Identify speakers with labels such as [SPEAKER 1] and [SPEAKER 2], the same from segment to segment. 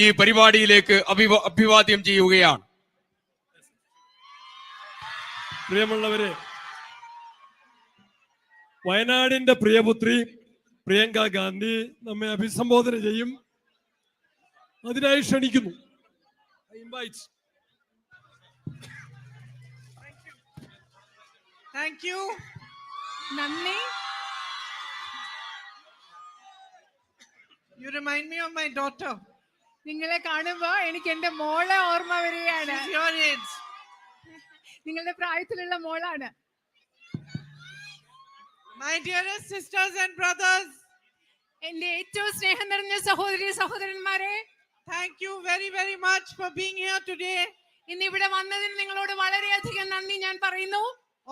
[SPEAKER 1] ഈ പരിപാടിയിലേക്ക് അഭിവാദ്യം ചെയ്യുകയാണ്.
[SPEAKER 2] പ്രിയമുള്ളവരെ, വയനാടിന്റെ പ്രിയപുത്രി പ്രിയങ്ക ഗാന്ധി നമ്മെ അഭിസംബോധന ചെയ്യും. അതിനായി ക്ഷണിക്കുന്നു.
[SPEAKER 3] Thank you. Nanni. You remind me of my daughter.
[SPEAKER 4] നിങ്ങളെ കാണുമ്പോൾ എനിക്ക് എന്റെ മോളെ ഓർമ്മ വരികയാണ്.
[SPEAKER 3] Your age.
[SPEAKER 4] നിങ്ങളുടെ പ്രായത്തിലുള്ള മോളാണ്.
[SPEAKER 3] My dearest sisters and brothers.
[SPEAKER 4] എന്റെ ഏറ്റവും സ്നേഹം നിറഞ്ഞ സഹോദരി സഹോദരന്മാരെ,
[SPEAKER 3] thank you very very much for being here today.
[SPEAKER 4] ഇന്ന് ഇവിടെ വന്നതിന് നിങ്ങളോട് വളരെയധികം നന്ദി ഞാൻ പറയുന്നു.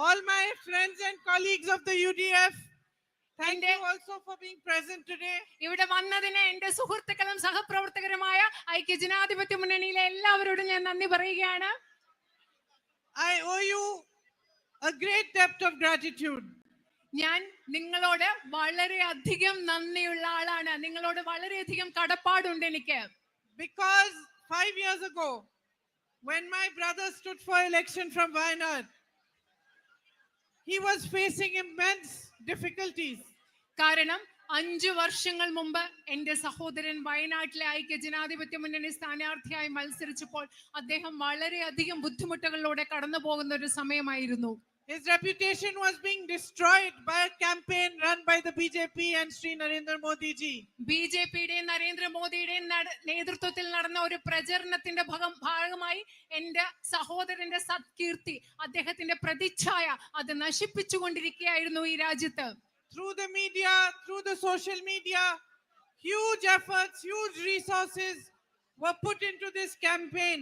[SPEAKER 3] All my friends and colleagues of the UDF, thank you also for being present today.
[SPEAKER 4] ഇവിടെ വന്നതിന് എന്റെ സുഹൃത്തുക്കളും സഹപ്രവർത്തകരുമായ ഐക്യജനാധിപത്യ മുന്നണിയിലെ എല്ലാവരോടും ഞാൻ നന്ദി പറയുകയാണ്.
[SPEAKER 3] I owe you a great debt of gratitude.
[SPEAKER 4] ഞാൻ നിങ്ങളോട് വളരെയധികം നന്ദിയുള്ള ആളാണ്. നിങ്ങളോട് വളരെയധികം കടപ്പാടുണ്ട് എനിക്ക്.
[SPEAKER 3] Because 5 years ago, when my brother stood for election from Wayanad, he was facing immense difficulties.
[SPEAKER 4] കാരണം 5 വർഷങ്ങൾ മുമ്പ് എന്റെ സഹോദരൻ വയനാട്ടിലെ ഐക്യജനാധിപത്യ മുന്നണി സ്ഥാനാർത്ഥിയായി മത്സരിച്ചപ്പോൾ അദ്ദേഹം വളരെയധികം ബുദ്ധിമുട്ടുകളിലൂടെ കടന്നു പോകുന്ന ഒരു സമയമായിരുന്നു.
[SPEAKER 3] His reputation was being destroyed by a campaign run by the BJP and Sri Narendra Modi ji.
[SPEAKER 4] ബിജെപിയുടെയും നരേന്ദ്രമോദിയുടെയും നേതൃത്വത്തിൽ നടന്ന ഒരു പ്രചരണത്തിന്റെ ഭാഗമായി എന്റെ സഹോദരന്റെ സത്കീർത്തി, അദ്ദേഹത്തിന്റെ പ്രതിച്ഛായ അത് നശിപ്പിച്ചുകൊണ്ടിരിക്കുകയായിരുന്നു ഈ രാജ്യത്ത്.
[SPEAKER 3] Through the media, through the social media, huge efforts, huge resources were put into this campaign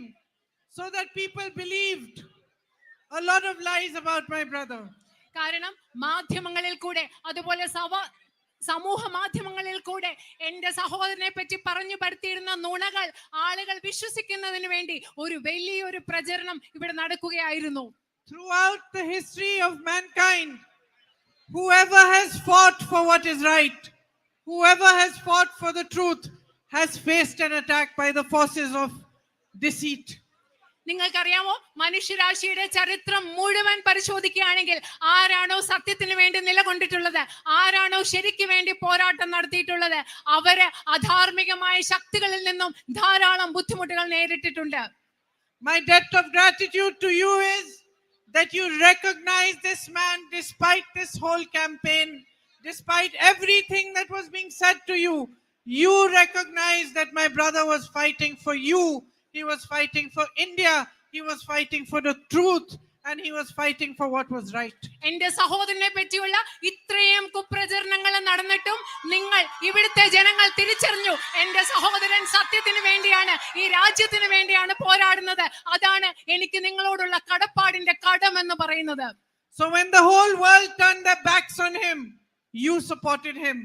[SPEAKER 3] so that people believed a lot of lies about my brother.
[SPEAKER 4] കാരണം മാധ്യമങ്ങളിൽ കൂടെ, അതുപോലെ സമൂഹ മാധ്യമങ്ങളിൽ കൂടെ എന്റെ സഹോദരനെ പറ്റി പറഞ്ഞു പരത്തിയിരുന്ന നുണകൾ ആളുകൾ വിശ്വസിക്കുന്നതിന് വേണ്ടി ഒരു വലിയൊരു പ്രചരണം ഇവിടെ നടക്കുകയായിരുന്നു.
[SPEAKER 3] Throughout the history of mankind, whoever has fought for what is right, whoever has fought for the truth, has faced an attack by the forces of deceit.
[SPEAKER 4] നിങ്ങൾക്കറിയാമോ, മനുഷ്യരാശിയുടെ ചരിത്രം മുഴുവൻ പരിശോധിക്കുകയാണെങ്കിൽ ആരാണോ സത്യത്തിന് വേണ്ടി നിലകൊണ്ടിട്ടുള്ളത്, ആരാണോ ശരിക്ക് വേണ്ടി പോരാട്ടം നടത്തിയിട്ടുള്ളത്, അവര് അധാർമികമായ ശക്തികളിൽ നിന്നും ധാരാളം ബുദ്ധിമുട്ടുകൾ നേരിട്ടിട്ടുണ്ട്.
[SPEAKER 3] My debt of gratitude to you is that you recognize this man despite this whole campaign, despite everything that was being said to you. You recognize that my brother was fighting for you. He was fighting for India. He was fighting for the truth. And he was fighting for what was right.
[SPEAKER 4] എന്റെ സഹോദരനെ പറ്റിയുള്ള ഇത്രയും കുപ്രചരണങ്ങൾ നടന്നിട്ടും നിങ്ങൾ ഇവിടുത്തെ ജനങ്ങൾ തിരിച്ചറിഞ്ഞു, എന്റെ സഹോദരൻ സത്യത്തിന് വേണ്ടിയാണ്, ഈ രാജ്യത്തിന് വേണ്ടിയാണ് പോരാടുന്നത്. അതാണ് എനിക്ക് നിങ്ങളോടുള്ള കടപ്പാടിന്റെ കടം എന്ന് പറയുന്നത്.
[SPEAKER 3] So when the whole world turned their backs on him, you supported him.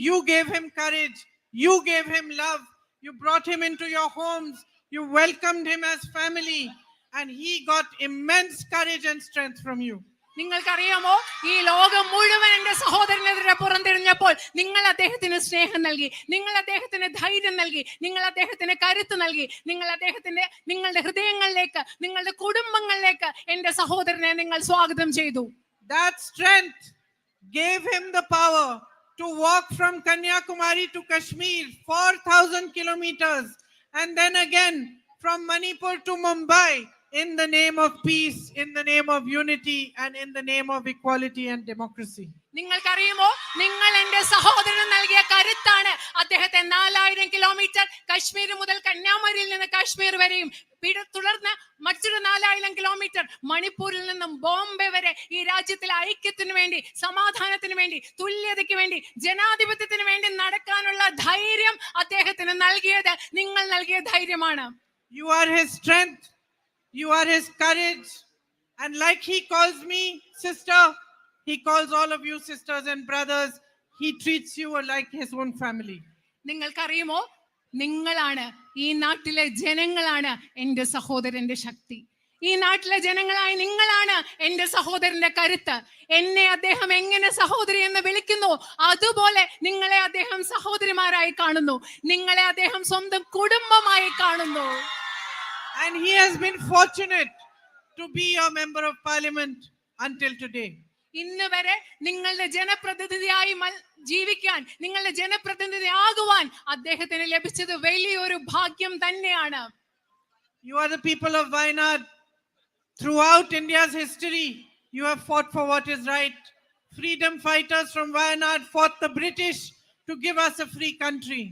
[SPEAKER 3] You gave him courage. You gave him love. You brought him into your homes. You welcomed him as family. And he got immense courage and strength from you.
[SPEAKER 4] നിങ്ങൾക്കറിയാമോ, ഈ ലോകം മുഴുവൻ എന്റെ സഹോദരനെതിരെ പുറംതിരിഞ്ഞപ്പോൾ നിങ്ങൾ അദ്ദേഹത്തിന് സ്നേഹം നൽകി, നിങ്ങൾ അദ്ദേഹത്തിന് ധൈര്യം നൽകി, നിങ്ങൾ അദ്ദേഹത്തിന് കരുത്ത് നൽകി, നിങ്ങൾ അദ്ദേഹത്തിന്റെ നിങ്ങളുടെ ഹൃദയങ്ങളിലേക്ക്, നിങ്ങളുടെ കുടുംബങ്ങളിലേക്ക് എന്റെ സഹോദരനെ നിങ്ങൾ സ്വാഗതം ചെയ്തു.
[SPEAKER 3] That strength gave him the power to walk from Kanyakumari to Kashmir 4,000 kilometers and then again from Manipur to Mumbai, in the name of peace, in the name of unity, and in the name of equality and democracy.
[SPEAKER 4] നിങ്ങൾക്കറിയുമോ, നിങ്ങൾ എന്റെ സഹോദരൻ നൽകിയ കരുത്താണ് അദ്ദേഹത്തെ 4000 kilometre Kashmir മുതൽ കന്യാകുമാരിയിൽ നിന്ന് കാശ്മീർ വരെയും, തുടർന്ന് മറ്റൊരു 4000 കിലോമീറ്റർ മണിപ്പൂരിൽ നിന്നും ബോംബെ വരെ ഈ രാജ്യത്തിലെ ഐക്യത്തിന് വേണ്ടി, സമാധാനത്തിന് വേണ്ടി, തുല്യതയ്ക്ക് വേണ്ടി, ജനാധിപത്യത്തിന് വേണ്ടി നടക്കാനുള്ള ധൈര്യം അദ്ദേഹത്തിന് നൽകിയത് നിങ്ങൾ നൽകിയ ധൈര്യമാണ്.
[SPEAKER 3] You are his strength. You are his courage. And like he calls me sister, he calls all of you sisters and brothers. He treats you like his own family.
[SPEAKER 4] നിങ്ങൾക്കറിയുമോ, നിങ്ങളാണ്, ഈ നാട്ടിലെ ജനങ്ങളാണ് എന്റെ സഹോദരന്റെ ശക്തി. ഈ നാട്ടിലെ ജനങ്ങളായി നിങ്ങളാണ് എന്റെ സഹോദരന്റെ കരുത്ത്. എന്നെ അദ്ദേഹം എങ്ങനെ സഹോദരി എന്ന് വിളിക്കുന്നു, അതുപോലെ നിങ്ങളെ അദ്ദേഹം സഹോദരിമാരായി കാണുന്നു. നിങ്ങളെ അദ്ദേഹം സ്വന്തം കുടുംബമായി കാണുന്നു.
[SPEAKER 3] And he has been fortunate to be your member of parliament until today.
[SPEAKER 4] ഇന്ന് വരെ നിങ്ങളുടെ ജനപ്രതിനിധിയായി ജീവിക്കാൻ, നിങ്ങളുടെ ജനപ്രതിനിധി ആകുവാൻ അദ്ദേഹത്തിന് ലഭിച്ചത് വലിയൊരു ഭാഗ്യം തന്നെയാണ്.
[SPEAKER 3] You are the people of Wayanad. Throughout India's history, you have fought for what is right. Freedom fighters from Wayanad fought the British to give us a free country.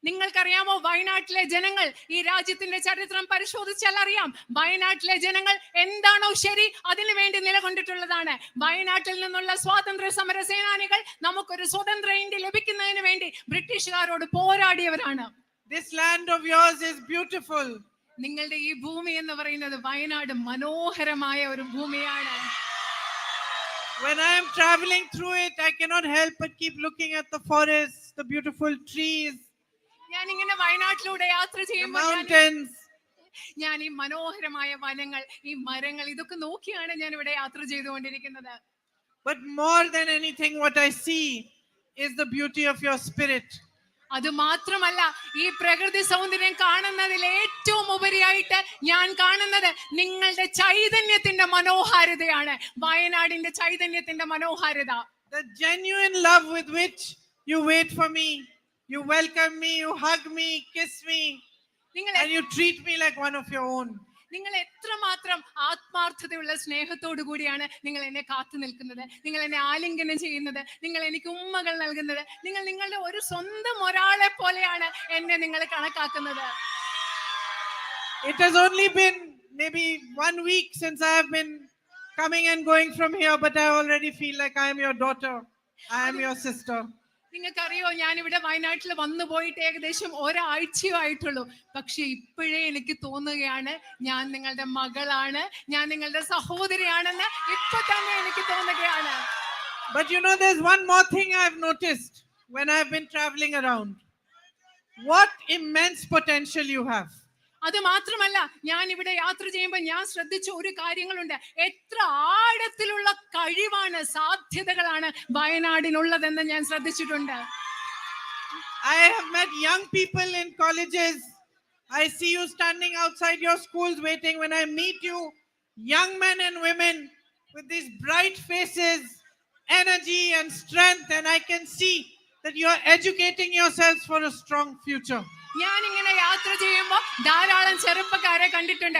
[SPEAKER 4] നിങ്ങൾക്കറിയാമോ, വയനാട്ടിലെ ജനങ്ങൾ, ഈ രാജ്യത്തിന്റെ ചരിത്രം പരിശോധിച്ചാൽ അറിയാം, വയനാട്ടിലെ ജനങ്ങൾ എന്താണോ ശരി അതിനു വേണ്ടി നിലകൊണ്ടിട്ടുള്ളതാണ്. വയനാട്ടിൽ നിന്നുള്ള സ്വാതന്ത്ര്യ സമര സേനാനികൾ നമുക്കൊരു സ്വതന്ത്ര ഇന്ത്യ ലഭിക്കുന്നതിന് വേണ്ടി ബ്രിട്ടീഷുകാരോട് പോരാടിയവരാണ്.
[SPEAKER 3] This land of yours is beautiful.
[SPEAKER 4] നിങ്ങളുടെ ഈ ഭൂമി എന്ന് പറയുന്നത് വയനാട് മനോഹരമായ ഒരു ഭൂമിയാണ്.
[SPEAKER 3] When I am traveling through it, I cannot help but keep looking at the forests, the beautiful trees,
[SPEAKER 4] ഞാൻ ഇങ്ങനെ വയനാട്ടിലൂടെ യാത്ര
[SPEAKER 3] the
[SPEAKER 4] ചെയ്യുമ്പോൾ
[SPEAKER 3] mountains.
[SPEAKER 4] ഞാൻ ഈ മനോഹരമായ വനങ്ങൾ, ഈ മരങ്ങൾ, ഇതൊക്കെ നോക്കിയാണ് ഞാൻ ഇവിടെ യാത്ര ചെയ്തുകൊണ്ടിരിക്കുന്നത്.
[SPEAKER 3] But more than anything, what I see is the beauty of your spirit.
[SPEAKER 4] അത് മാത്രമല്ല, ഈ പ്രകൃതി സൗന്ദര്യം കാണുന്നതിൽ ഏറ്റവും ഉപരിയായിട്ട് ഞാൻ കാണുന്നത് നിങ്ങളുടെ ചൈതന്യത്തിന്റെ മനോഹാരിതയാണ്. വയനാടിന്റെ ചൈതന്യത്തിന്റെ മനോഹാരിത.
[SPEAKER 3] The genuine love with which you wait for me, you welcome me, you hug me, kiss me, and you treat me like one of your own.
[SPEAKER 4] നിങ്ങൾ എത്രമാത്രം ആത്മാർത്ഥതയുള്ള സ്നേഹത്തോടു കൂടിയാണ് നിങ്ങൾ എന്നെ കാത്തു നിൽക്കുന്നത്, നിങ്ങൾ എന്നെ ആലിംഗനം ചെയ്യുന്നത്, നിങ്ങൾ എനിക്ക് ഉമ്മകൾ നൽകുന്നത്. നിങ്ങൾ നിങ്ങളുടെ ഒരു സ്വന്തം ഒരാളെ പോലെയാണ് എന്നെ നിങ്ങൾ കണക്കാക്കുന്നത്.
[SPEAKER 3] It has only been maybe 1 week since I have been coming and going from here, but I already feel like I am your daughter, I am your sister.
[SPEAKER 4] നിങ്ങൾക്കറിയോ, ഞാനിവിടെ വയനാട്ടിൽ വന്നു പോയിട്ട് ഏകദേശം ഒരാഴ്ചയോ ആയിട്ടുള്ളൂ. പക്ഷെ ഇപ്പോഴേ എനിക്ക് തോന്നുകയാണ് ഞാൻ നിങ്ങളുടെ മകളാണ്, ഞാൻ നിങ്ങളുടെ സഹോദരിയാണെന്ന് ഇപ്പൊ തന്നെ എനിക്ക് തോന്നുകയാണ്.
[SPEAKER 3] But you know, there's one more thing I've noticed when I've been traveling around. What immense potential you have.
[SPEAKER 4] അത് മാത്രമല്ല, ഞാൻ ഇവിടെ യാത്ര ചെയ്യുമ്പോൾ ഞാൻ ശ്രദ്ധിച്ച ഒരു കാര്യങ്ങളുണ്ട്. എത്ര ആഴത്തിലുള്ള കഴിവാണ്, സാധ്യതകളാണ് വയനാടിനുള്ളതെന്ന് ഞാൻ ശ്രദ്ധിച്ചിട്ടുണ്ട്.
[SPEAKER 3] I have met young people in colleges. I see you standing outside your schools waiting. When I meet you, young men and women with these bright faces, energy and strength, and I can see that you are educating yourselves for a strong future.
[SPEAKER 4] ഞാൻ ഇങ്ങനെ യാത്ര ചെയ്യുമ്പോൾ ധാരാളം ചെറുപ്പക്കാരെ കണ്ടിട്ടുണ്ട്.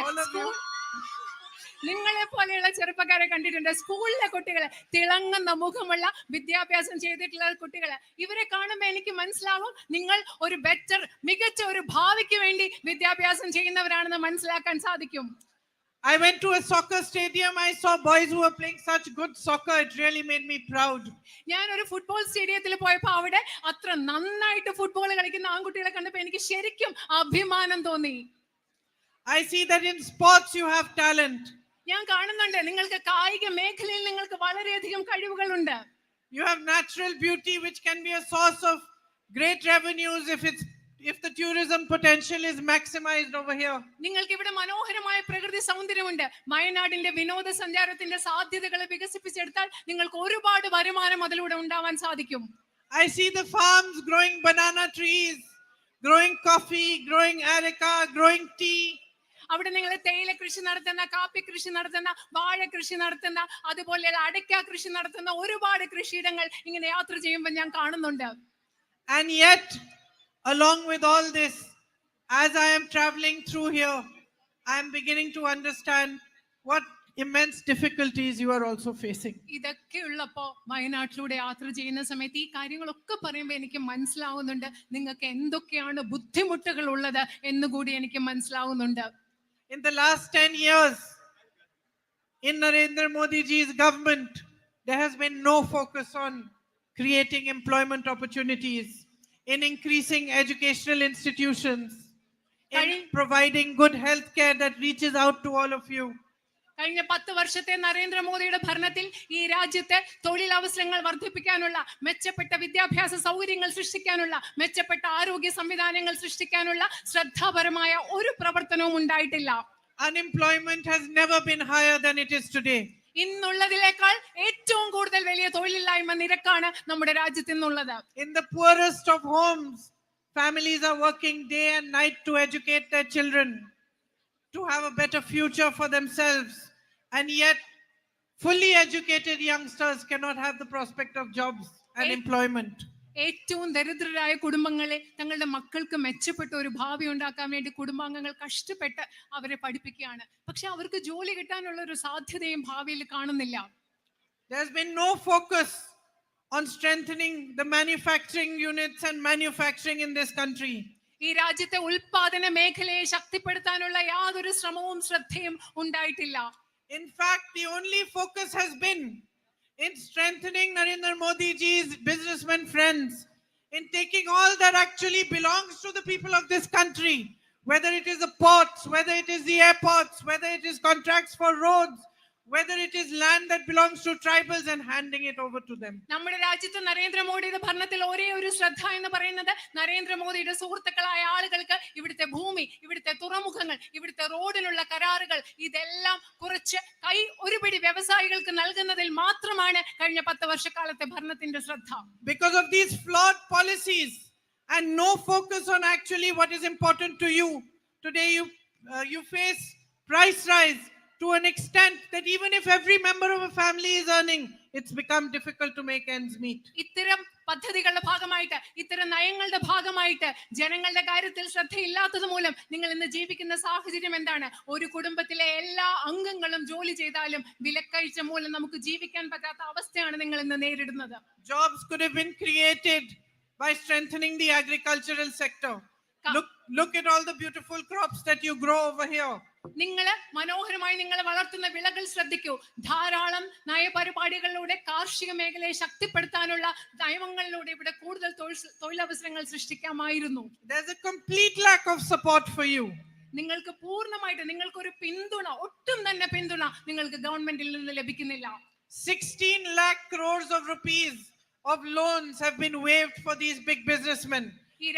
[SPEAKER 4] നിങ്ങളെ പോലെയുള്ള ചെറുപ്പക്കാരെ കണ്ടിട്ടുണ്ട്. സ്കൂളിലെ കുട്ടികളെ, തിളങ്ങുന്ന മുഖമുള്ള വിദ്യാഭ്യാസം ചെയ്തിട്ടുള്ള കുട്ടികളെ, ഇവരെ കാണുമ്പോൾ എനിക്ക് മനസ്സിലാവും നിങ്ങൾ ഒരു മികച്ച ഒരു ഭാവിക്ക് വേണ്ടി വിദ്യാഭ്യാസം ചെയ്യുന്നവരാണെന്ന് മനസ്സിലാക്കാൻ സാധിക്കും.
[SPEAKER 3] I went to a soccer stadium. I saw boys who were playing such good soccer. It really made me proud.
[SPEAKER 4] ഞാൻ ഒരു ഫുട്ബോൾ സ്റ്റേഡിയത്തിൽ പോയപ്പോൾ അവിടെ അത്ര നന്നായിട്ട് ഫുട്ബോൾ കളിക്കുന്ന ആൺകുട്ടികളെ കണ്ടപ്പോൾ എനിക്ക് ശരിക്കും അഭിമാനം തോന്നി.
[SPEAKER 3] I see that in sports you have talent.
[SPEAKER 4] ഞാൻ കാണുന്നുണ്ട് നിങ്ങൾക്ക് കായിക മേഖലയിൽ നിങ്ങൾക്ക് വളരെയധികം കഴിവുകളുണ്ട്.
[SPEAKER 3] You have natural beauty which can be a source of great revenues if the tourism potential is maximized over here.
[SPEAKER 4] നിങ്ങൾക്ക് ഇവിടെ മനോഹരമായ പ്രകൃതി സൗന്ദര്യമുണ്ട്. വയനാടിന്റെ വിനോദസഞ്ചാരത്തിന്റെ സാധ്യതകളെ വികസിപ്പിച്ചെടുത്താൽ നിങ്ങൾക്ക് ഒരുപാട് വരുമാനം അതിലൂടെ ഉണ്ടാവാൻ സാധിക്കും.
[SPEAKER 3] I see the farms growing banana trees, growing coffee, growing areca, growing tea.
[SPEAKER 4] അവിടെ നിങ്ങൾ തേയില കൃഷി നടത്തുന്ന, കാപ്പി കൃഷി നടത്തുന്ന, വാഴ കൃഷി നടത്തുന്ന, അതുപോലെയുള്ള അടയ്ക്ക കൃഷി നടത്തുന്ന ഒരുപാട് കൃഷിയിടങ്ങൾ ഇങ്ങനെ യാത്ര ചെയ്യുമ്പോൾ ഞാൻ കാണുന്നുണ്ട്.
[SPEAKER 3] And yet, along with all this, as I am traveling through here, I am beginning to understand what immense difficulties you are also facing.
[SPEAKER 4] ഇതൊക്കെ ഉള്ളപ്പോ വയനാട്ടിലൂടെ യാത്ര ചെയ്യുന്ന സമയത്ത് ഈ കാര്യങ്ങളൊക്കെ പറയുമ്പോൾ എനിക്ക് മനസ്സിലാവുന്നുണ്ട് നിങ്ങൾക്ക് എന്തൊക്കെയാണ് ബുദ്ധിമുട്ടുകൾ ഉള്ളത് എന്നുകൂടി എനിക്ക് മനസ്സിലാവുന്നുണ്ട്.
[SPEAKER 3] In the last 10 years, in Narendra Modi ji's government, there has been no focus on creating employment opportunities, in increasing educational institutions, in providing good health care that reaches out to all of you.
[SPEAKER 4] കഴിഞ്ഞ 10 വർഷത്തെ നരേന്ദ്രമോദിയുടെ ഭരണത്തിൽ ഈ രാജ്യത്തെ തൊഴിലവസരങ്ങൾ വർദ്ധിപ്പിക്കാനുള്ള, മെച്ചപ്പെട്ട വിദ്യാഭ്യാസ സൗകര്യങ്ങൾ സൃഷ്ടിക്കാനുള്ള, മെച്ചപ്പെട്ട ആരോഗ്യ സംവിധാനങ്ങൾ സൃഷ്ടിക്കാനുള്ള ശ്രദ്ധാപരമായ ഒരു പ്രവർത്തനവും ഉണ്ടായിട്ടില്ല.
[SPEAKER 3] Unemployment has never been higher than it is today.
[SPEAKER 4] ഇന്നുള്ളതിനേക്കാൾ ഏറ്റവും കൂടുതൽ വലിയ തൊഴിലില്ലായ്മ നിരക്കാണ് നമ്മുടെ രാജ്യത്ത് ഇന്നുള്ളത്.
[SPEAKER 3] In the poorest of homes, families are working day and night to educate their children, to have a better future for themselves. And yet, fully educated youngsters cannot have the prospect of jobs and employment.
[SPEAKER 4] ഏറ്റവും ദരിദ്രരായ കുടുംബങ്ങളെ തങ്ങളുടെ മക്കൾക്ക് മെച്ചപ്പെട്ട ഒരു ഭാവി ഉണ്ടാക്കാൻ വേണ്ടി കുടുംബാംഗങ്ങൾ കഷ്ടപ്പെട്ട് അവരെ പഠിപ്പിക്കുകയാണ്. പക്ഷെ അവർക്ക് ജോലി കിട്ടാനുള്ള ഒരു സാധ്യതയും ഭാവിയിൽ കാണുന്നില്ല.
[SPEAKER 3] There's been no focus on strengthening the manufacturing units and manufacturing in this country.
[SPEAKER 4] ഈ രാജ്യത്തെ ഉൽപാദന മേഖലയെ ശക്തിപ്പെടുത്താനുള്ള യാതൊരു ശ്രമവും ശ്രദ്ധയും ഉണ്ടായിട്ടില്ല.
[SPEAKER 3] In fact, the only focus has been in strengthening Narendra Modi ji's businessmen friends, in taking all that actually belongs to the people of this country, whether it is the ports, whether it is the airports, whether it is contracts for roads, whether it is land that belongs to tribals, and handing it over to them.
[SPEAKER 4] നമ്മുടെ രാജ്യത്ത് നരേന്ദ്രമോദിയുടെ ഭരണത്തിൽ ഒരേ ഒരു ശ്രദ്ധ എന്ന് പറയുന്നത് നരേന്ദ്രമോദിയുടെ സുഹൃത്തുക്കളായ ആളുകൾക്ക് ഇവിടുത്തെ ഭൂമി, ഇവിടുത്തെ തുറമുഖങ്ങൾ, ഇവിടുത്തെ റോഡിലുള്ള കരാറുകൾ ഇതെല്ലാം കുറച്ച് ഒരുപിടി വ്യവസായികൾക്ക് നൽകുന്നതിൽ മാത്രമാണ് കഴിഞ്ഞ 10 വർഷക്കാലത്തെ ഭരണത്തിന്റെ ശ്രദ്ധ.
[SPEAKER 3] Because of these flawed policies and no focus on actually what is important to you, today you face price rise to an extent that even if every member of a family is earning, it's become difficult to make ends meet.
[SPEAKER 4] ഇത്തരം പദ്ധതികളുടെ ഭാഗമായിട്ട്, ഇത്തരം നയങ്ങളുടെ ഭാഗമായിട്ട് ജനങ്ങളുടെ കാര്യത്തിൽ ശ്രദ്ധയില്ലാത്തത് മൂലം നിങ്ങൾ ഇന്ന് ജീവിക്കുന്ന സാഹചര്യം എന്താണ്? ഒരു കുടുംബത്തിലെ എല്ലാ അംഗങ്ങളും ജോലി ചെയ്താലും വിലക്കയറ്റം മൂലം നമുക്ക് ജീവിക്കാൻ പറ്റാത്ത അവസ്ഥയാണ് നിങ്ങൾ ഇന്ന് നേരിടുന്നത്.
[SPEAKER 3] Jobs could have been created by strengthening the agricultural sector. Look at all the beautiful crops that you grow over here.
[SPEAKER 4] നിങ്ങള് മനോഹരമായി നിങ്ങൾ വളർത്തുന്ന വിളകൾ ശ്രദ്ധിക്കൂ. ധാരാളം നയപരിപാടികളിലൂടെ കാർഷിക മേഖലയെ ശക്തിപ്പെടുത്താനുള്ള നയങ്ങളിലൂടെ ഇവിടെ കൂടുതൽ തൊഴിലവസരങ്ങൾ സൃഷ്ടിക്കാമായിരുന്നു.
[SPEAKER 3] There's a complete lack of support for you.
[SPEAKER 4] നിങ്ങൾക്ക് പൂർണ്ണമായിട്ട് നിങ്ങൾക്കൊരു പിന്തുണ, ഒട്ടും തന്നെ പിന്തുണ നിങ്ങൾക്ക് ഗവൺമെന്റിൽ നിന്ന് ലഭിക്കുന്നില്ല.
[SPEAKER 3] 16 lakh crores of rupees of loans have been waived for these big businessmen.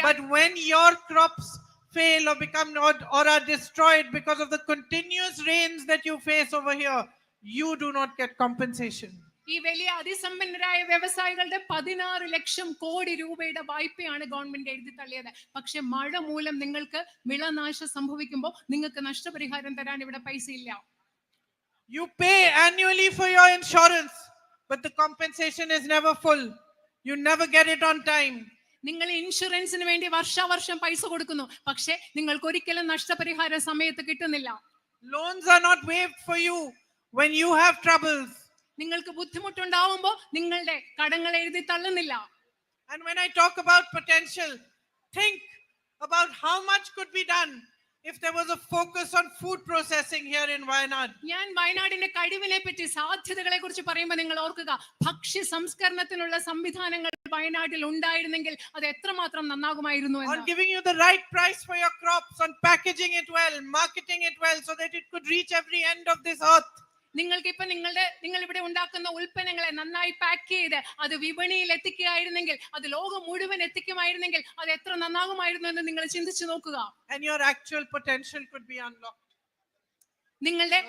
[SPEAKER 3] But when your crops fail or become or are destroyed because of the continuous rains that you face over here, you do not get compensation.
[SPEAKER 4] ഈ വലിയ അതിസമ്പന്നരായ വ്യവസായികളുടെ 16 ലക്ഷം കോടി രൂപയുടെ വായ്പയാണ് government എഴുതി തള്ളിയത്. പക്ഷെ മഴ മൂലം നിങ്ങൾക്ക് വിളനാശം സംഭവിക്കുമ്പോൾ നിങ്ങൾക്ക് നഷ്ടപരിഹാരം തരാൻ ഇവിടെ പൈസ ഇല്ല.
[SPEAKER 3] You pay annually for your insurance, but the compensation is never full. You never get it on time.
[SPEAKER 4] നിങ്ങൾ ഇൻഷുറൻസിന് വേണ്ടി വർഷാവർഷം പൈസ കൊടുക്കുന്നു, പക്ഷെ നിങ്ങൾക്ക് ഒരിക്കലും നഷ്ടപരിഹാരം സമയത്ത് കിട്ടുന്നില്ല.
[SPEAKER 3] Loans are not waived for you when you have troubles.
[SPEAKER 4] നിങ്ങൾക്ക് ബുദ്ധിമുട്ടുണ്ടാവുമ്പോൾ നിങ്ങളുടെ കടങ്ങൾ എഴുതി തള്ളുന്നില്ല.
[SPEAKER 3] And when I talk about potential, think about how much could be done if there was a focus on food processing here in Wayanad.
[SPEAKER 4] ഞാൻ വയനാടിന്റെ കഴിവിനെ പറ്റി, സാധ്യതകളെ കുറിച്ച് പറയുമ്പോൾ നിങ്ങൾ ഓർക്കുക, ഭക്ഷ്യ സംസ്കരണത്തിനുള്ള സംവിധാനങ്ങൾ വയനാട്ടിൽ ഉണ്ടായിരുന്നെങ്കിൽ അത് എത്രമാത്രം നന്നാകുമായിരുന്നു എന്ന്.
[SPEAKER 3] On giving you the right price for your crops, on packaging it well, marketing it well so that it could reach every end of this earth.
[SPEAKER 4] നിങ്ങൾക്ക് ഇപ്പൊ നിങ്ങൾ ഇവിടെ ഉണ്ടാക്കുന്ന ഉൽപ്പന്നങ്ങളെ നന്നായി പാക്ക് ചെയ്ത് അത് വിപണിയിൽ എത്തിക്കുകയായിരുന്നെങ്കിൽ, അത് ലോകം മുഴുവൻ എത്തിക്കുമായിരുന്നെങ്കിൽ അത് എത്ര നന്നാകുമായിരുന്നു എന്ന് നിങ്ങൾ ചിന്തിച്ചു നോക്കുക.
[SPEAKER 3] And your actual potential could be unlocked.
[SPEAKER 4] നിങ്ങളുടെ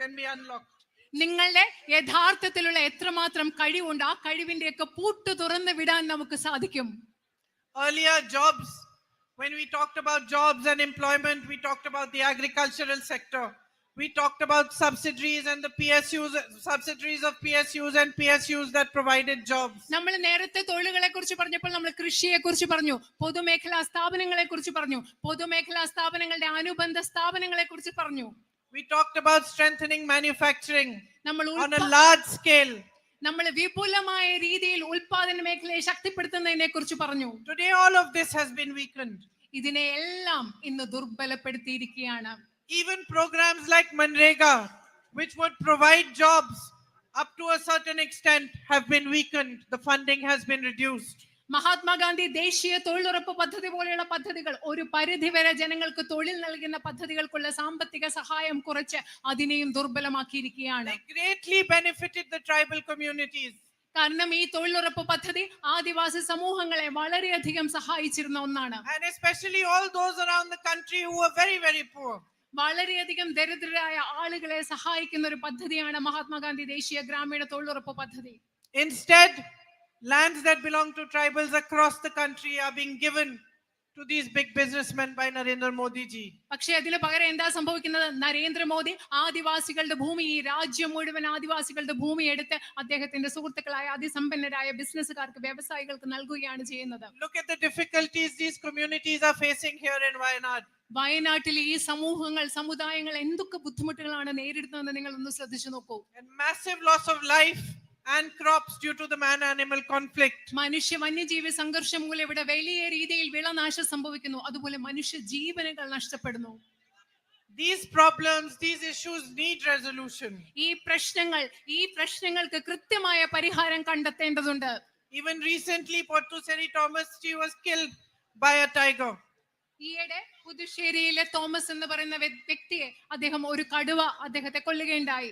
[SPEAKER 3] can be unlocked.
[SPEAKER 4] നിങ്ങളുടെ യഥാർത്ഥത്തിലുള്ള എത്രമാത്രം കഴിവുണ്ട്, ആ കഴിവിന്റെയൊക്കെ പൂട്ട് തുറന്നു വിടാൻ നമുക്ക് സാധിക്കും.
[SPEAKER 3] Earlier jobs, when we talked about jobs and employment, we talked about the agricultural sector. We talked about subsidiaries and the PSUs, subsidiaries of PSUs and PSUs that provided jobs.
[SPEAKER 4] നമ്മൾ നേരത്തെ തൊഴിലുകളെ കുറിച്ച് പറഞ്ഞപ്പോൾ നമ്മൾ കൃഷിയെ കുറിച്ച് പറഞ്ഞു, പൊതുമേഖലാ സ്ഥാപനങ്ങളെ കുറിച്ച് പറഞ്ഞു, പൊതുമേഖലാ സ്ഥാപനങ്ങളുടെ അനുബന്ധ സ്ഥാപനങ്ങളെ കുറിച്ച് പറഞ്ഞു.
[SPEAKER 3] We talked about strengthening manufacturing on a large scale.
[SPEAKER 4] നമ്മൾ വിപുലമായ രീതിയിൽ ഉൽപാദന മേഖലയെ ശക്തിപ്പെടുത്തുന്നതിനെ കുറിച്ച് പറഞ്ഞു.
[SPEAKER 3] Today all of this has been weakened.
[SPEAKER 4] ഇതിനെ എല്ലാം ഇന്ന് ദുർബലപ്പെടുത്തിയിരിക്കുകയാണ്.
[SPEAKER 3] Even programs like Manrega, which would provide jobs up to a certain extent, have been weakened. The funding has been reduced.
[SPEAKER 4] Mahatma Gandhi ദേശീയ തൊഴിലുറപ്പ് പദ്ധതി പോലെയുള്ള പദ്ധതികൾ ഒരു പരിധിവരെ ജനങ്ങൾക്ക് തൊഴിൽ നൽകുന്ന പദ്ധതികൾക്കുള്ള സാമ്പത്തിക സഹായം കുറച്ച് അതിനെയും ദുർബലമാക്കിയിരിക്കുകയാണ്.
[SPEAKER 3] They greatly benefited the tribal communities.
[SPEAKER 4] കാരണം ഈ തൊഴിലുറപ്പ് പദ്ധതി ആദിവാസി സമൂഹങ്ങളെ വളരെയധികം സഹായിച്ചിരുന്ന ഒന്നാണ്.
[SPEAKER 3] And especially all those around the country who were very, very poor.
[SPEAKER 4] വളരെയധികം ദരിദ്രരായ ആളുകളെ സഹായിക്കുന്ന ഒരു പദ്ധതിയാണ് മഹാത്മാഗാന്ധി ദേശീയ ഗ്രാമീണ തൊഴിലുറപ്പ് പദ്ധതി.
[SPEAKER 3] Instead, lands that belong to tribals across the country are being given to these big businessmen by Narendra Modi ji.
[SPEAKER 4] പക്ഷേ അതിന് പകരം എന്താ സംഭവിക്കുന്നത്? നരേന്ദ്രമോദി ആദിവാസികളുടെ ഭൂമി, ഈ രാജ്യം മുഴുവൻ ആദിവാസികളുടെ ഭൂമി എടുത്ത് അദ്ദേഹത്തിന്റെ സുഹൃത്തുക്കളായ അതിസമ്പന്നരായ ബിസിനസ്സുകാർക്ക്, വ്യവസായികൾക്ക് നൽകുകയാണ് ചെയ്യുന്നത്.
[SPEAKER 3] Look at the difficulties these communities are facing here in Wayanad.
[SPEAKER 4] വയനാട്ടിലെ ഈ സമൂഹങ്ങൾ, സമുദായങ്ങൾ എന്തൊക്കെ ബുദ്ധിമുട്ടുകളാണ് നേരിടുന്നതെന്ന് നിങ്ങൾ ഒന്ന് ശ്രദ്ധിച്ചു നോക്കൂ.
[SPEAKER 3] And massive loss of life and crops due to the man-animal conflict.
[SPEAKER 4] മനുഷ്യ വന്യജീവി സംഘർഷം മൂലം ഇവിടെ വലിയ രീതിയിൽ വിളനാശം സംഭവിക്കുന്നു. അതുപോലെ മനുഷ്യ ജീവനുകൾ നഷ്ടപ്പെടുന്നു.
[SPEAKER 3] These problems, these issues need resolution.
[SPEAKER 4] ഈ പ്രശ്നങ്ങൾക്ക് കൃത്യമായ പരിഹാരം കണ്ടെത്തേണ്ടതുണ്ട്.
[SPEAKER 3] Even recently, Pottuseri Thomas ji was killed by a tiger.
[SPEAKER 4] ഈയിടെ പുതുശ്ശേരിയിലെ തോമസ് എന്ന് പറയുന്ന വ്യക്തിയെ ഒരു കടുവ അദ്ദേഹത്തെ കൊല്ലുകയുണ്ടായി.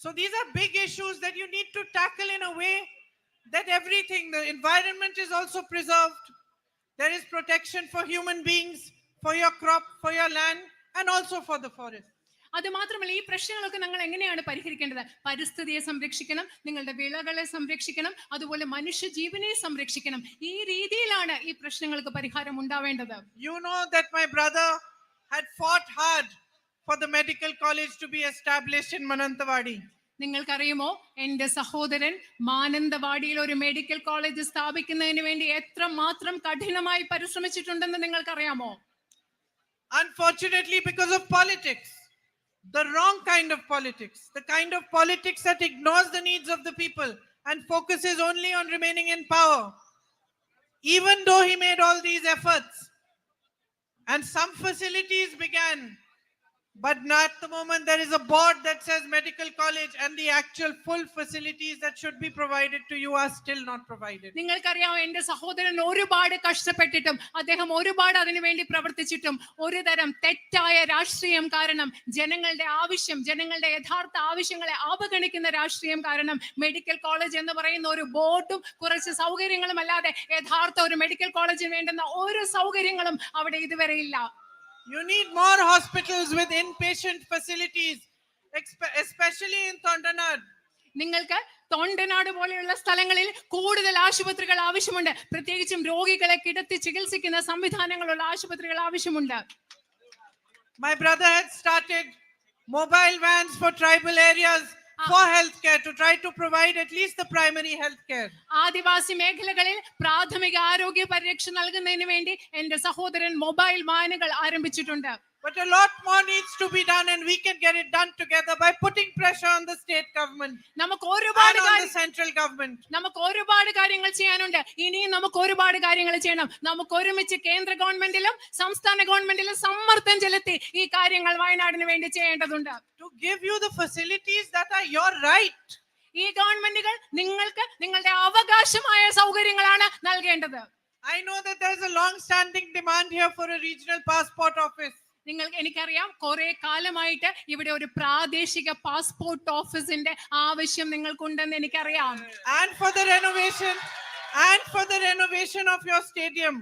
[SPEAKER 3] So these are big issues that you need to tackle in a way that everything, the environment is also preserved. There is protection for human beings, for your crop, for your land, and also for the forest.
[SPEAKER 4] അത് മാത്രമല്ല, ഈ പ്രശ്നങ്ങളൊക്കെ നിങ്ങൾ എങ്ങനെയാണ് പരിഹരിക്കേണ്ടത്? പരിസ്ഥിതിയെ സംരക്ഷിക്കണം, നിങ്ങളുടെ വിളകളെ സംരക്ഷിക്കണം, അതുപോലെ മനുഷ്യ ജീവനെ സംരക്ഷിക്കണം. ഈ രീതിയിലാണ് ഈ പ്രശ്നങ്ങൾക്ക് പരിഹാരം ഉണ്ടാവേണ്ടത്.
[SPEAKER 3] You know that my brother had fought hard for the medical college to be established in Manantawadi.
[SPEAKER 4] നിങ്ങൾക്കറിയുമോ, എന്റെ സഹോദരൻ മാനന്തവാടിയിൽ ഒരു മെഡിക്കൽ കോളേജ് സ്ഥാപിക്കുന്നതിന് വേണ്ടി എത്രമാത്രം കഠിനമായി പരിശ്രമിച്ചിട്ടുണ്ടെന്ന് നിങ്ങൾക്കറിയാമോ?
[SPEAKER 3] Unfortunately, because of politics, the wrong kind of politics, the kind of politics that ignores the needs of the people and focuses only on remaining in power. Even though he made all these efforts and some facilities began, but not at the moment there is a board that says medical college and the actual full facilities that should be provided to you are still not provided.
[SPEAKER 4] നിങ്ങൾക്കറിയാമോ, എന്റെ സഹോദരൻ ഒരുപാട് കഷ്ടപ്പെട്ടിട്ടും അദ്ദേഹം ഒരുപാട് അതിനു വേണ്ടി പ്രവർത്തിച്ചിട്ടും ഒരു തരം തെറ്റായ രാഷ്ട്രീയം കാരണം, ജനങ്ങളുടെ യഥാർത്ഥ ആവശ്യങ്ങളെ അവഗണിക്കുന്ന രാഷ്ട്രീയം കാരണം മെഡിക്കൽ കോളേജ് എന്ന് പറയുന്ന ഒരു ബോർഡും കുറച്ച് സൗകര്യങ്ങളും അല്ലാതെ യഥാർത്ഥ ഒരു മെഡിക്കൽ കോളേജിന് വേണ്ടുന്ന ഒരു സൗകര്യങ്ങളും അവിടെ ഇതുവരെ ഇല്ല.
[SPEAKER 3] You need more hospitals with inpatient facilities, especially in Tondanad.
[SPEAKER 4] നിങ്ങൾക്ക് തൊണ്ടനാട് പോലെയുള്ള സ്ഥലങ്ങളിൽ കൂടുതൽ ആശുപത്രികൾ ആവശ്യമുണ്ട്. പ്രത്യേകിച്ചും രോഗികളെ കിടത്തി ചികിത്സിക്കുന്ന സംവിധാനങ്ങളുള്ള ആശുപത്രികൾ ആവശ്യമുണ്ട്.
[SPEAKER 3] My brother had started mobile vans for tribal areas for healthcare to try to provide at least the primary healthcare.
[SPEAKER 4] ആദിവാസി മേഖലകളിൽ പ്രാഥമിക ആരോഗ്യ പരിരക്ഷ നൽകുന്നതിന് വേണ്ടി എന്റെ സഹോദരൻ മൊബൈൽ വാനുകൾ ആരംഭിച്ചിട്ടുണ്ട്.
[SPEAKER 3] But a lot more needs to be done, and we can get it done together by putting pressure on the state government and on the central government.
[SPEAKER 4] നമുക്ക് ഒരുപാട് കാര്യങ്ങൾ ചെയ്യാനുണ്ട്. ഇനിയും നമുക്ക് ഒരുപാട് കാര്യങ്ങൾ ചെയ്യണം. നമുക്ക് ഒരുമിച്ച് കേന്ദ്ര ഗവൺമെന്റിലും സംസ്ഥാന ഗവൺമെന്റിലും സമ്മർദ്ദം ചെലുത്തി ഈ കാര്യങ്ങൾ വയനാടിന് വേണ്ടി ചെയ്യേണ്ടതുണ്ട്.
[SPEAKER 3] To give you the facilities that are your right.
[SPEAKER 4] ഈ ഗവൺമെന്റുകൾ നിങ്ങൾക്ക് നിങ്ങളുടെ അവകാശമായ സൗകര്യങ്ങളാണ് നൽകേണ്ടത്.
[SPEAKER 3] I know that there is a long standing demand here for a regional passport office.
[SPEAKER 4] എനിക്കറിയാം, കുറെ കാലമായിട്ട് ഇവിടെ ഒരു പ്രാദേശിക പാസ്പോർട്ട് ഓഫീസിന്റെ ആവശ്യം നിങ്ങൾക്കുണ്ടെന്ന് എനിക്കറിയാം.
[SPEAKER 3] And for the renovation of your stadium.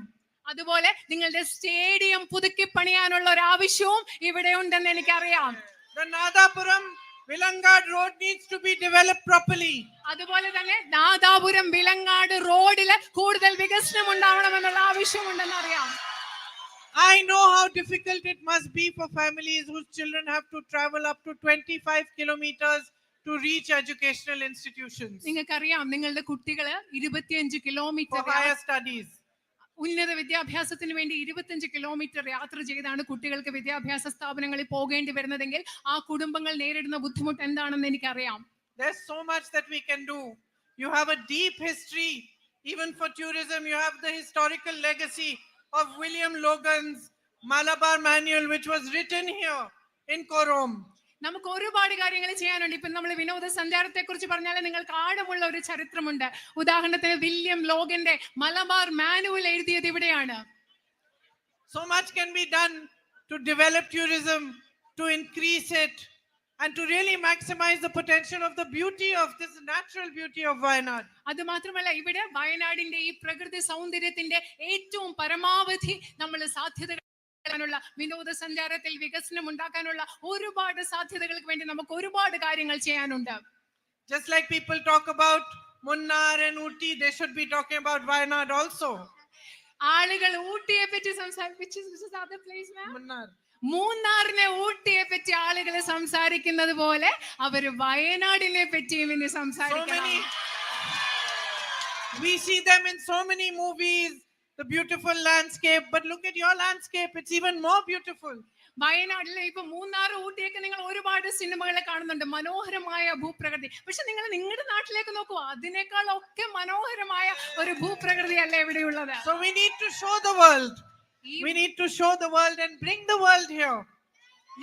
[SPEAKER 4] അതുപോലെ നിങ്ങളുടെ സ്റ്റേഡിയം പുതുക്കി പണിയാനുള്ള ഒരു ആവശ്യവും ഇവിടെ ഉണ്ടെന്ന് എനിക്കറിയാം.
[SPEAKER 3] The Nadapuram Vilangad road needs to be developed properly.
[SPEAKER 4] അതുപോലെ തന്നെ നാദാപുരം വിലങ്ങാട് റോഡില് കൂടുതൽ വികസനം ഉണ്ടാവണമെന്നുള്ള ആവശ്യമുണ്ടെന്ന് അറിയാം.
[SPEAKER 3] I know how difficult it must be for families whose children have to travel up to 25 kilometers to reach educational institutions
[SPEAKER 4] നിങ്ങൾക്കറിയാം, നിങ്ങളുടെ കുട്ടികള് 25 കിലോമീറ്റർ
[SPEAKER 3] for higher studies.
[SPEAKER 4] ഉന്നത വിദ്യാഭ്യാസത്തിന് വേണ്ടി 25 കിലോമീറ്റർ യാത്ര ചെയ്താണ് കുട്ടികൾക്ക് വിദ്യാഭ്യാസ സ്ഥാപനങ്ങളിൽ പോകേണ്ടി വരുന്നതെങ്കിൽ ആ കുടുംബങ്ങൾ നേരിടുന്ന ബുദ്ധിമുട്ട് എന്താണെന്ന് എനിക്കറിയാം.
[SPEAKER 3] There's so much that we can do. You have a deep history. Even for tourism, you have the historical legacy of William Logan's Malabar Manual, which was written here in Korom.
[SPEAKER 4] നമുക്ക് ഒരുപാട് കാര്യങ്ങൾ ചെയ്യാനുണ്ട്. ഇപ്പൊ നമ്മൾ വിനോദസഞ്ചാരത്തെ കുറിച്ച് പറഞ്ഞാൽ നിങ്ങൾക്ക് ആഴമുള്ള ഒരു ചരിത്രമുണ്ട്. ഉദാഹരണത്തിന് വില്യം ലോഗന്റെ മലബാർ മാനുവൽ എഴുതിയത് ഇവിടെയാണ്.
[SPEAKER 3] So much can be done to develop tourism, to increase it, and to really maximize the potential of the beauty of this natural beauty of Wayanad.
[SPEAKER 4] അത് മാത്രമല്ല ഇവിടെ വയനാടിന്റെ ഈ പ്രകൃതി സൗന്ദര്യത്തിന്റെ ഏറ്റവും പരമാവധി നമ്മൾ സാധ്യതകൾ വിനോദസഞ്ചാരത്തിൽ വികസനം ഉണ്ടാക്കാനുള്ള ഒരുപാട് സാധ്യതകൾക്ക് വേണ്ടി നമുക്ക് ഒരുപാട് കാര്യങ്ങൾ ചെയ്യാനുണ്ട്.
[SPEAKER 3] Just like people talk about Munnar and Ooty, they should be talking about Wayanad also.
[SPEAKER 4] ആളുകൾ ഊട്ടിയെ പറ്റി സംസാരിച്ചു.
[SPEAKER 3] Munnar.
[SPEAKER 4] മൂന്നാറിനെ ഊട്ടിയെ പറ്റി ആളുകൾ സംസാരിക്കുന്നത് പോലെ അവര് വയനാടിനെ പറ്റിയും ഇനി സംസാരിക്കണം.
[SPEAKER 3] We see them in so many movies, the beautiful landscape, but look at your landscape, it's even more beautiful.
[SPEAKER 4] വയനാട്ടിലെ ഇപ്പൊ മൂന്നാർ ഊട്ടിയൊക്കെ നിങ്ങൾ ഒരുപാട് സിനിമകളെ കാണുന്നുണ്ട്, മനോഹരമായ ഭൂപ്രകൃതി. പക്ഷെ നിങ്ങൾ നിങ്ങളുടെ നാട്ടിലേക്ക് നോക്കൂ, അതിനേക്കാൾ ഒക്കെ മനോഹരമായ ഒരു ഭൂപ്രകൃതി അല്ലേ ഇവിടെയുള്ളത്.
[SPEAKER 3] So we need to show the world. We need to show the world and bring the world here.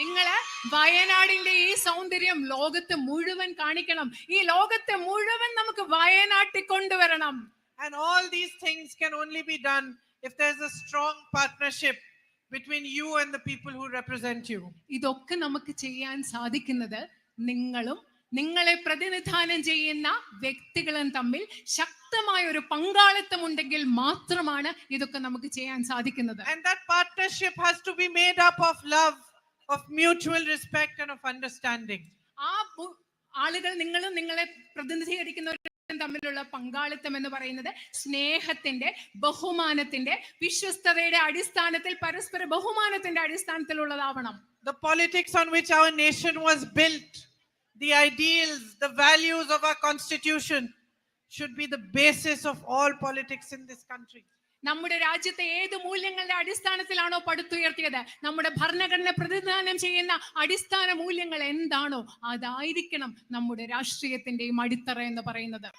[SPEAKER 4] നിങ്ങള് വയനാടിന്റെ ഈ സൗന്ദര്യം ലോകത്തെ മുഴുവൻ കാണിക്കണം. ഈ ലോകത്തെ മുഴുവൻ നമുക്ക് വയനാട്ടിൽ കൊണ്ടുവരണം.
[SPEAKER 3] And all these things can only be done if there's a strong partnership between you and the people who represent you.
[SPEAKER 4] ഇതൊക്കെ നമുക്ക് ചെയ്യാൻ സാധിക്കുന്നത് നിങ്ങളും നിങ്ങളെ പ്രതിനിധാനം ചെയ്യുന്ന വ്യക്തികളും തമ്മിൽ ശക്തമായ ഒരു പങ്കാളിത്തം ഉണ്ടെങ്കിൽ മാത്രമാണ് ഇതൊക്കെ നമുക്ക് ചെയ്യാൻ സാധിക്കുന്നത്.
[SPEAKER 3] And that partnership has to be made up of love, of mutual respect and of understanding.
[SPEAKER 4] ആ ആളുകൾ നിങ്ങളും നിങ്ങളെ പ്രതിനിധീകരിക്കുന്നവരും തമ്മിലുള്ള പങ്കാളിത്തം എന്ന് പറയുന്നത് സ്നേഹത്തിന്റെ, ബഹുമാനത്തിന്റെ, വിശ്വസ്തതയുടെ അടിസ്ഥാനത്തിൽ, പരസ്പര ബഹുമാനത്തിന്റെ അടിസ്ഥാനത്തിലുള്ളതാവണം.
[SPEAKER 3] The politics on which our nation was built, the ideals, the values of our constitution should be the basis of all politics in this country.
[SPEAKER 4] നമ്മുടെ രാജ്യത്തെ ഏത് മൂല്യങ്ങളുടെ അടിസ്ഥാനത്തിലാണോ പടുത്തുയർത്തിയത്, നമ്മുടെ ഭരണഘടന പ്രതിനിധാനം ചെയ്യുന്ന അടിസ്ഥാന മൂല്യങ്ങൾ എന്താണോ അതായിരിക്കണം നമ്മുടെ രാഷ്ട്രീയത്തിന്റെയും അടിത്തറ എന്ന് പറയുന്നത്.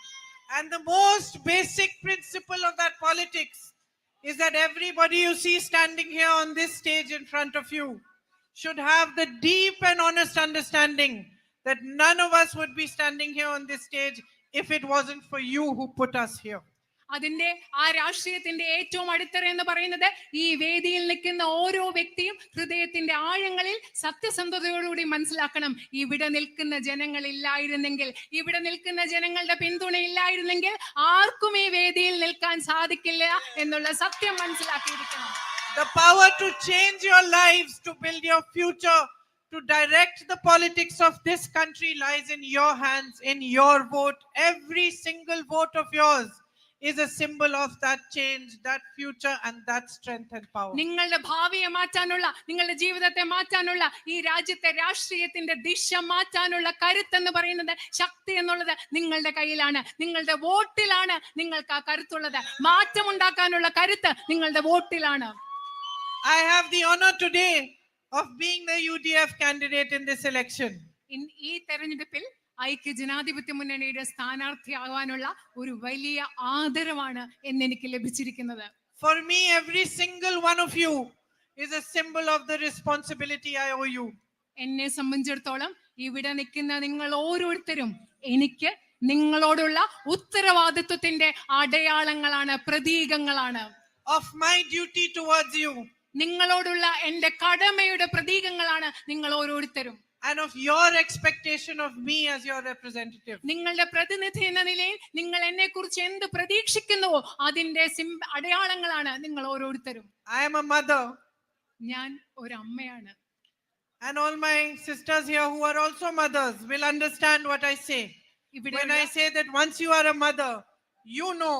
[SPEAKER 3] And the most basic principle of that politics is that everybody you see standing here on this stage in front of you should have the deep and honest understanding that none of us would be standing here on this stage if it wasn't for you who put us here.
[SPEAKER 4] അതിന്റെ ആ രാഷ്ട്രീയത്തിന്റെ ഏറ്റവും അടിത്തറ എന്ന് പറയുന്നത് ഈ വേദിയിൽ നിൽക്കുന്ന ഓരോ വ്യക്തിയും ഹൃദയത്തിന്റെ ആഴങ്ങളിൽ സത്യസന്ധതയോടുകൂടി മനസ്സിലാക്കണം, ഇവിടെ നിൽക്കുന്ന ജനങ്ങളില്ലായിരുന്നെങ്കിൽ, ഇവിടെ നിൽക്കുന്ന ജനങ്ങളുടെ പിന്തുണ ഇല്ലായിരുന്നെങ്കിൽ ആർക്കും ഈ വേദിയിൽ നിൽക്കാൻ സാധിക്കില്ല എന്നുള്ള സത്യം മനസ്സിലാക്കിയിരിക്കണം.
[SPEAKER 3] The power to change your lives, to build your future, to direct the politics of this country lies in your hands, in your vote. Every single vote of yours is a symbol of that change, that future and that strength and power.
[SPEAKER 4] നിങ്ങളുടെ ഭാവിയെ മാറ്റാനുള്ള, നിങ്ങളുടെ ജീവിതത്തെ മാറ്റാനുള്ള, ഈ രാജ്യത്തെ രാഷ്ട്രീയത്തിന്റെ ദിശ മാറ്റാനുള്ള കരുത്ത് എന്ന് പറയുന്നത്, ശക്തി എന്നുള്ളത് നിങ്ങളുടെ കയ്യിലാണ്. നിങ്ങളുടെ വോട്ടിലാണ് നിങ്ങൾക്ക് ആ കരുത്തുള്ളത്. മാറ്റമുണ്ടാക്കാനുള്ള കരുത്ത് നിങ്ങളുടെ വോട്ടിലാണ്.
[SPEAKER 3] I have the honor today of being the UDF candidate in this election.
[SPEAKER 4] ഈ തെരഞ്ഞെടുപ്പിൽ ഐക്യ ജനാധിപത്യ മുന്നണിയുടെ സ്ഥാനാർത്ഥിയാവാനുള്ള ഒരു വലിയ ആദരവാണ് എന്നെനിക്ക് ലഭിച്ചിരിക്കുന്നത്.
[SPEAKER 3] For me, every single one of you is a symbol of the responsibility I owe you.
[SPEAKER 4] എന്നെ സംബന്ധിച്ചിടത്തോളം ഇവിടെ നിൽക്കുന്ന നിങ്ങൾ ഓരോരുത്തരും എനിക്ക് നിങ്ങളോടുള്ള ഉത്തരവാദിത്വത്തിന്റെ അടയാളങ്ങളാണ്, പ്രതീകങ്ങളാണ്.
[SPEAKER 3] Of my duty towards you.
[SPEAKER 4] നിങ്ങളോടുള്ള എന്റെ കടമയുടെ പ്രതീകങ്ങളാണ് നിങ്ങൾ ഓരോരുത്തരും.
[SPEAKER 3] And of your expectation of me as your representative.
[SPEAKER 4] നിങ്ങളുടെ പ്രതിനിധി എന്ന നിലയിൽ നിങ്ങൾ എന്നെ കുറിച്ച് എന്ത് പ്രതീക്ഷിക്കുന്നുവോ അതിന്റെ അടയാളങ്ങളാണ് നിങ്ങൾ ഓരോരുത്തരും.
[SPEAKER 3] I am a mother.
[SPEAKER 4] ഞാൻ ഒരു അമ്മയാണ്.
[SPEAKER 3] And all my sisters here who are also mothers will understand what I say. When I say that once you are a mother, you know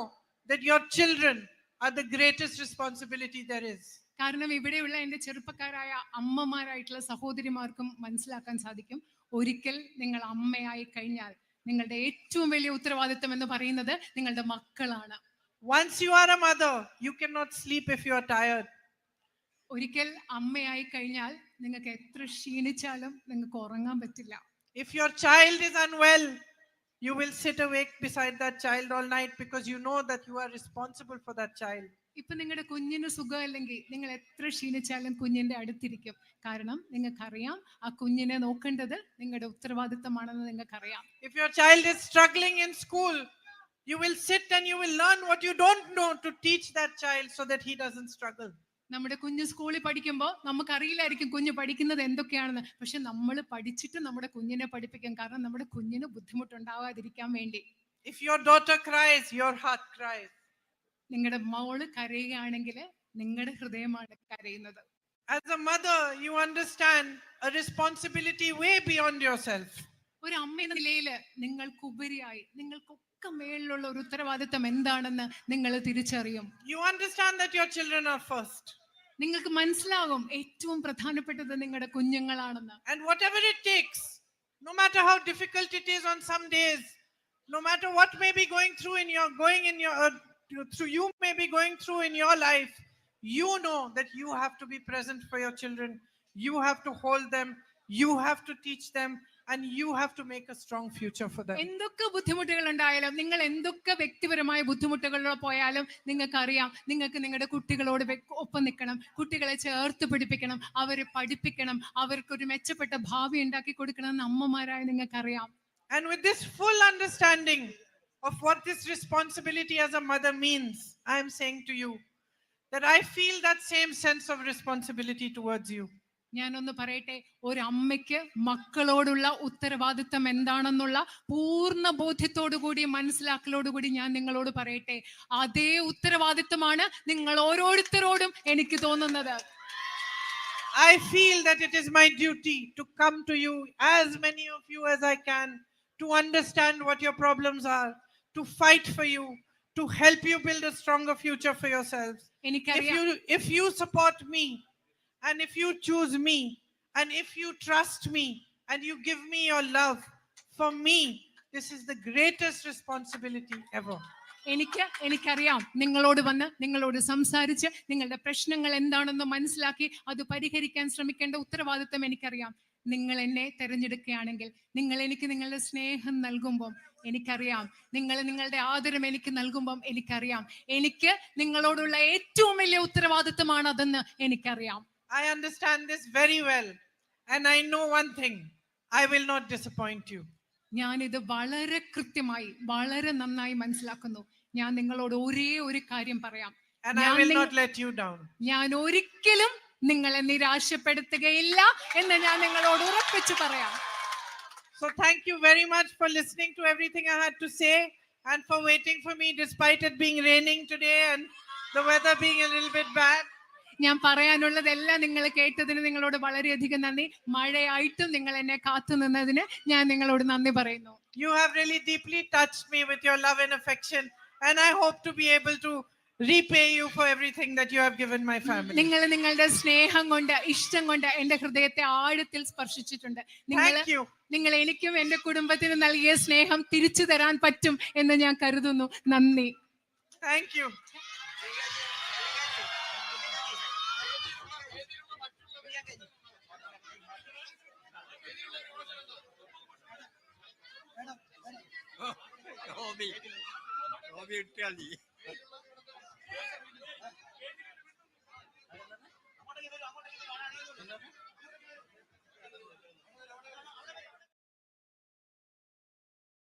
[SPEAKER 3] that your children are the greatest responsibility there is.
[SPEAKER 4] കാരണം ഇവിടെയുള്ള എൻ്റെ ചെറുപ്പക്കാരായ അമ്മമാരായിട്ടുള്ള സഹോദരിമാർക്കും മനസ്സിലാക്കാൻ സാധിക്കും, ഒരിക്കൽ നിങ്ങൾ അമ്മയായി കഴിഞ്ഞാൽ നിങ്ങളുടെ ഏറ്റവും വലിയ ഉത്തരവാദിത്വം എന്ന് പറയുന്നത് നിങ്ങളുടെ മക്കളാണ്.
[SPEAKER 3] Once you are a mother, you cannot sleep if you are tired.
[SPEAKER 4] ഒരിക്കൽ അമ്മയായി കഴിഞ്ഞാൽ നിങ്ങൾക്ക് എത്ര ക്ഷീണിച്ചാലും നിങ്ങൾക്ക് ഉറങ്ങാൻ പറ്റില്ല.
[SPEAKER 3] If your child is unwell, you will sit awake beside that child all night because you know that you are responsible for that child.
[SPEAKER 4] ഇപ്പൊ നിങ്ങളുടെ കുഞ്ഞിന് സുഖമില്ലെങ്കിൽ നിങ്ങൾ എത്ര ക്ഷീണിച്ചാലും കുഞ്ഞിന്റെ അടുത്തിരിക്കും. കാരണം നിങ്ങൾക്കറിയാം ആ കുഞ്ഞിനെ നോക്കേണ്ടത് നിങ്ങളുടെ ഉത്തരവാദിത്തമാണെന്ന് നിങ്ങൾക്കറിയാം.
[SPEAKER 3] If your child is struggling in school, you will sit and you will learn what you don't know to teach that child so that he doesn't struggle.
[SPEAKER 4] നമ്മുടെ കുഞ്ഞ് സ്കൂളിൽ പഠിക്കുമ്പോൾ നമുക്കറിയില്ലായിരിക്കും കുഞ്ഞ് പഠിക്കുന്നത് എന്തൊക്കെയാണെന്ന്. പക്ഷെ നമ്മൾ പഠിച്ചിട്ട് നമ്മുടെ കുഞ്ഞിനെ പഠിപ്പിക്കും. കാരണം നമ്മുടെ കുഞ്ഞിന് ബുദ്ധിമുട്ടുണ്ടാവാതിരിക്കാൻ വേണ്ടി.
[SPEAKER 3] If your daughter cries, your heart cries.
[SPEAKER 4] നിങ്ങളുടെ മോള് കരയുകയാണെങ്കിൽ നിങ്ങളുടെ ഹൃദയമാണ് കരയുന്നത്.
[SPEAKER 3] As a mother, you understand a responsibility way beyond yourself.
[SPEAKER 4] ഒരു അമ്മ എന്ന നിലയിൽ നിങ്ങൾക്കുപരിയായി നിങ്ങൾക്കൊക്കെ മേളിലുള്ള ഒരു ഉത്തരവാദിത്തം എന്താണെന്ന് നിങ്ങൾ തിരിച്ചറിയും.
[SPEAKER 3] You understand that your children are first.
[SPEAKER 4] നിങ്ങൾക്ക് മനസ്സിലാകും ഏറ്റവും പ്രധാനപ്പെട്ടത് നിങ്ങളുടെ കുഞ്ഞുങ്ങളാണെന്ന്.
[SPEAKER 3] And whatever it takes, no matter how difficult it is on some days, no matter what may be going through you may be going through in your life, you know that you have to be present for your children. You have to hold them. You have to teach them. And you have to make a strong future for them.
[SPEAKER 4] എന്തൊക്കെ ബുദ്ധിമുട്ടുകൾ ഉണ്ടായാലും നിങ്ങൾ എന്തൊക്കെ വ്യക്തിപരമായ ബുദ്ധിമുട്ടുകളിലൂടെ പോയാലും നിങ്ങൾക്കറിയാം നിങ്ങൾക്ക് നിങ്ങളുടെ കുട്ടികളോട് ഒപ്പം നിൽക്കണം, കുട്ടികളെ ചേർത്ത് പിടിപ്പിക്കണം, അവരെ പഠിപ്പിക്കണം, അവർക്കൊരു മെച്ചപ്പെട്ട ഭാവി ഉണ്ടാക്കി കൊടുക്കണം എന്ന് അമ്മമാരായ നിങ്ങൾക്കറിയാം.
[SPEAKER 3] And with this full understanding of what this responsibility as a mother means, I am saying to you that I feel that same sense of responsibility towards you.
[SPEAKER 4] ഞാനൊന്ന് പറയട്ടെ, ഒരമ്മയ്ക്ക് മക്കളോടുള്ള ഉത്തരവാദിത്തം എന്താണെന്നുള്ള പൂർണ്ണ ബോധ്യത്തോടുകൂടി മനസ്സിലാക്കലോടുകൂടി ഞാൻ നിങ്ങളോട് പറയട്ടെ, അതേ ഉത്തരവാദിത്തമാണ് നിങ്ങൾ ഓരോരുത്തരോടും എനിക്ക് തോന്നുന്നത്.
[SPEAKER 3] I feel that it is my duty to come to you, as many of you as I can, to understand what your problems are, to fight for you, to help you build a stronger future for yourselves. If you support me, and if you choose me, and if you trust me, and you give me your love, for me, this is the greatest responsibility ever.
[SPEAKER 4] എനിക്കറിയാം, നിങ്ങളോട് വന്ന് നിങ്ങളോട് സംസാരിച്ച് നിങ്ങളുടെ പ്രശ്നങ്ങൾ എന്താണെന്ന് മനസ്സിലാക്കി അത് പരിഹരിക്കാൻ ശ്രമിക്കേണ്ട ഉത്തരവാദിത്തം എനിക്കറിയാം. നിങ്ങൾ എന്നെ തിരഞ്ഞെടുക്കുകയാണെങ്കിൽ, നിങ്ങൾ എനിക്ക് നിങ്ങളുടെ സ്നേഹം നൽകുമ്പം എനിക്കറിയാം, നിങ്ങൾ നിങ്ങളുടെ ആദരം എനിക്ക് നൽകുമ്പം എനിക്കറിയാം, എനിക്ക് നിങ്ങളോടുള്ള ഏറ്റവും വലിയ ഉത്തരവാദിത്തമാണ് അതെന്ന് എനിക്കറിയാം.
[SPEAKER 3] I understand this very well, and I know one thing: I will not disappoint you.
[SPEAKER 4] ഞാനിത് വളരെ കൃത്യമായി വളരെ നന്നായി മനസ്സിലാക്കുന്നു. ഞാൻ നിങ്ങളോട് ഒരേ ഒരു കാര്യം പറയാം,
[SPEAKER 3] and I will not let you down.
[SPEAKER 4] ഞാൻ ഒരിക്കലും നിങ്ങളെ നിരാശപ്പെടുത്തുകയില്ല എന്ന് ഞാൻ നിങ്ങളോട് ഉറപ്പിച്ചു പറയാം.
[SPEAKER 3] So thank you very much for listening to everything I had to say, and for waiting for me despite it being raining today and the weather being a little bit bad.
[SPEAKER 4] ഞാൻ പറയാനുള്ളതെല്ലാം നിങ്ങൾ കേട്ടതിന് നിങ്ങളോട് വളരെയധികം നന്ദി. മഴയായിട്ടും നിങ്ങൾ എന്നെ കാത്തു നിന്നതിന് ഞാൻ നിങ്ങളോട് നന്ദി പറയുന്നു.
[SPEAKER 3] You have really deeply touched me with your love and affection, and I hope to be able to repay you for everything that you have given my family.
[SPEAKER 4] നിങ്ങളുടെ സ്നേഹം കൊണ്ട് ഇഷ്ടം കൊണ്ട് എന്റെ ഹൃദയത്തെ ആഴത്തിൽ സ്പർശിച്ചിട്ടുണ്ട്. നിങ്ങൾ എനിക്കും എന്റെ കുടുംബത്തിനും നൽകിയ സ്നേഹം തിരിച്ചു തരാൻ പറ്റും എന്ന് ഞാൻ കരുതുന്നു. നന്ദി.
[SPEAKER 3] Thank you.
[SPEAKER 1] Robbie, tell me.